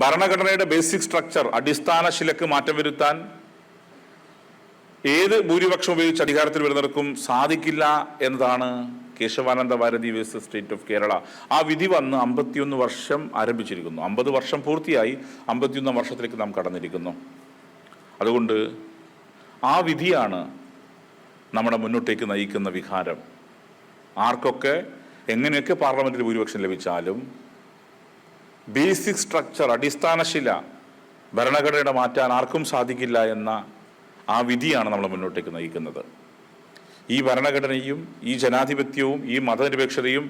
ഭരണഘടനയുടെ basic structure അടിസ്ഥാന ശിലക്ക് മാറ്റം വരുത്താൻ ഏത് ഭൂരിപക്ഷം ഉപയോഗിച്ച് അധികാരത്തിൽ വരുന്നവർക്കും സാധിക്കില്ല എന്നതാണ് Keshavananda Bharati versus state of Kerala. ആ വിധി വന്ന് 51 വർഷം ആരംഭിച്ചിരിക്കുന്നു. 50 വർഷം പൂർത്തിയായി, 51 വർഷത്തിലേക്ക് നാം കടന്നിരിക്കുന്നു. അതുകൊണ്ട് ആ വിധിയാണ് നമ്മുടെ മുന്നോട്ടേക്ക് നയിക്കുന്ന വികാരം. ആർക്കൊക്കെ എങ്ങനെയൊക്കെ പാർലമെന്റിൽ ഭൂരിപക്ഷം ലഭിച്ചാലും ബേസിക് സ്ട്രക്ചർ അടിസ്ഥാനശില ഭരണഘടനയുടെ മാറ്റാൻ ആർക്കും സാധിക്കില്ല എന്ന ആ വിധിയാണ് നമ്മളെ മുന്നോട്ടേക്ക് നയിക്കുന്നത്. ഈ ഭരണഘടനയും ഈ ജനാധിപത്യവും ഈ മതനിരപേക്ഷതയും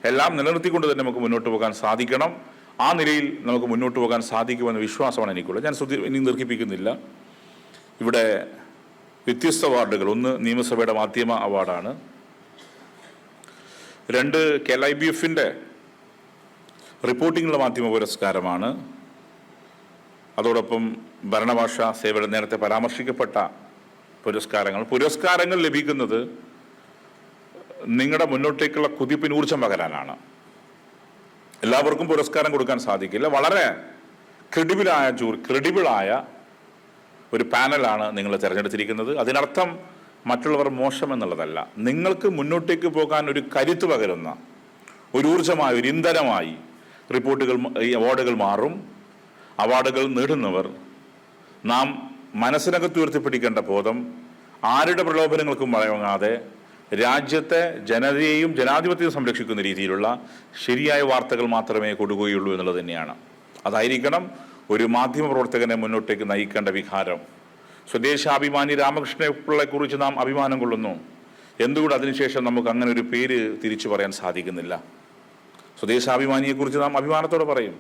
എല്ലാം നിലനിർത്തിക്കൊണ്ട് തന്നെ നമുക്ക് മുന്നോട്ട് പോകാൻ സാധിക്കണം. ആ നിലയിൽ നമുക്ക് മുന്നോട്ട് പോകാൻ സാധിക്കുമെന്ന വിശ്വാസമാണ് എനിക്കുള്ളത്. ഞാൻ ഇനി ദീർഘിപ്പിക്കുന്നില്ല. ഇവിടെ വ്യത്യസ്ത അവാർഡുകൾ, ഒന്ന് നിയമസഭയുടെ മാധ്യമ അവാർഡാണ്, 2 KLIBF-ന്റെ റിപ്പോർട്ടിങ്ങുള്ള മാധ്യമ പുരസ്കാരമാണ്, അതോടൊപ്പം ഭരണഭാഷാ സേവനം നേരത്തെ പരാമർശിക്കപ്പെട്ട പുരസ്കാരങ്ങൾ ലഭിക്കുന്നത് നിങ്ങളുടെ മുന്നോട്ടേക്കുള്ള കുതിപ്പിന് ഊർജം പകരാനാണ്. എല്ലാവർക്കും പുരസ്കാരം കൊടുക്കാൻ സാധിക്കില്ല. വളരെ ക്രെഡിബിളായ ഒരു പാനലാണ് നിങ്ങൾ തിരഞ്ഞെടുത്തിരിക്കുന്നത്. അതിനർത്ഥം മറ്റുള്ളവർ മോശം എന്നുള്ളതല്ല. നിങ്ങൾക്ക് മുന്നോട്ടേക്ക് പോകാൻ ഒരു കരുത്ത് പകരുന്ന, ഒരു ഊർജമായി, ഒരു ഇന്ധനമായി ഈ അവാർഡുകൾ മാറും. അവാർഡുകൾ നേടുന്നവർ നാം മനസ്സിനകത്ത് ഉയർത്തിപ്പിടിക്കേണ്ട ബോധം ആരുടെ പ്രലോഭനങ്ങൾക്കും വഴങ്ങാതെ രാജ്യത്തെ ജനതയെയും ജനാധിപത്യവും സംരക്ഷിക്കുന്ന രീതിയിലുള്ള ശരിയായ വാർത്തകൾ മാത്രമേ കൊടുക്കുകയുള്ളൂ എന്നുള്ളത് തന്നെയാണ്. അതായിരിക്കണം ഒരു മാധ്യമ പ്രവർത്തകനെ മുന്നോട്ടേക്ക് നയിക്കേണ്ട വികാരം. സ്വദേശാഭിമാനി രാമകൃഷ്ണപിള്ളയെ കുറിച്ച് നാം അഭിമാനം കൊള്ളുന്നു. എന്തുകൊണ്ട് അതിനുശേഷം നമുക്ക് അങ്ങനെ ഒരു പേര് തിരിച്ചു പറയാൻ സാധിക്കുന്നില്ല? സ്വദേശാഭിമാനിയെക്കുറിച്ച് നാം അഭിമാനത്തോടെ പറയും.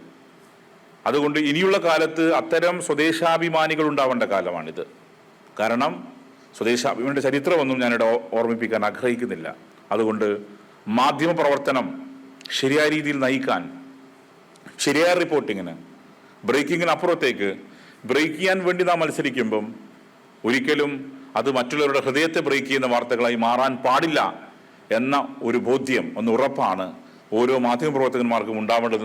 അതുകൊണ്ട് ഇനിയുള്ള കാലത്ത് അത്തരം സ്വദേശാഭിമാനികൾ ഉണ്ടാവേണ്ട കാലമാണിത്. കാരണം സ്വദേശാഭിമാനിയുടെ ചരിത്രമൊന്നും ഞാനിവിടെ ഓർമ്മിപ്പിക്കാൻ ആഗ്രഹിക്കുന്നില്ല. അതുകൊണ്ട് മാധ്യമ പ്രവർത്തനം ശരിയായ രീതിയിൽ നയിക്കാൻ, ശരിയായ റിപ്പോർട്ടിങ്ങിന്, ബ്രേക്കിങ്ങിനപ്പുറത്തേക്ക് ബ്രേക്ക് ചെയ്യാൻ വേണ്ടി നാം മത്സരിക്കുമ്പം ഒരിക്കലും അത് മറ്റുള്ളവരുടെ ഹൃദയത്തെ ബ്രേക്ക് ചെയ്യുന്ന വാർത്തകളായി മാറാൻ പാടില്ല എന്ന ഒരു ബോധ്യം, ഒന്ന് ഉറപ്പാണ് ഓരോ മാധ്യമ പ്രവർത്തകന്മാർക്കും ഉണ്ടാവേണ്ടത്.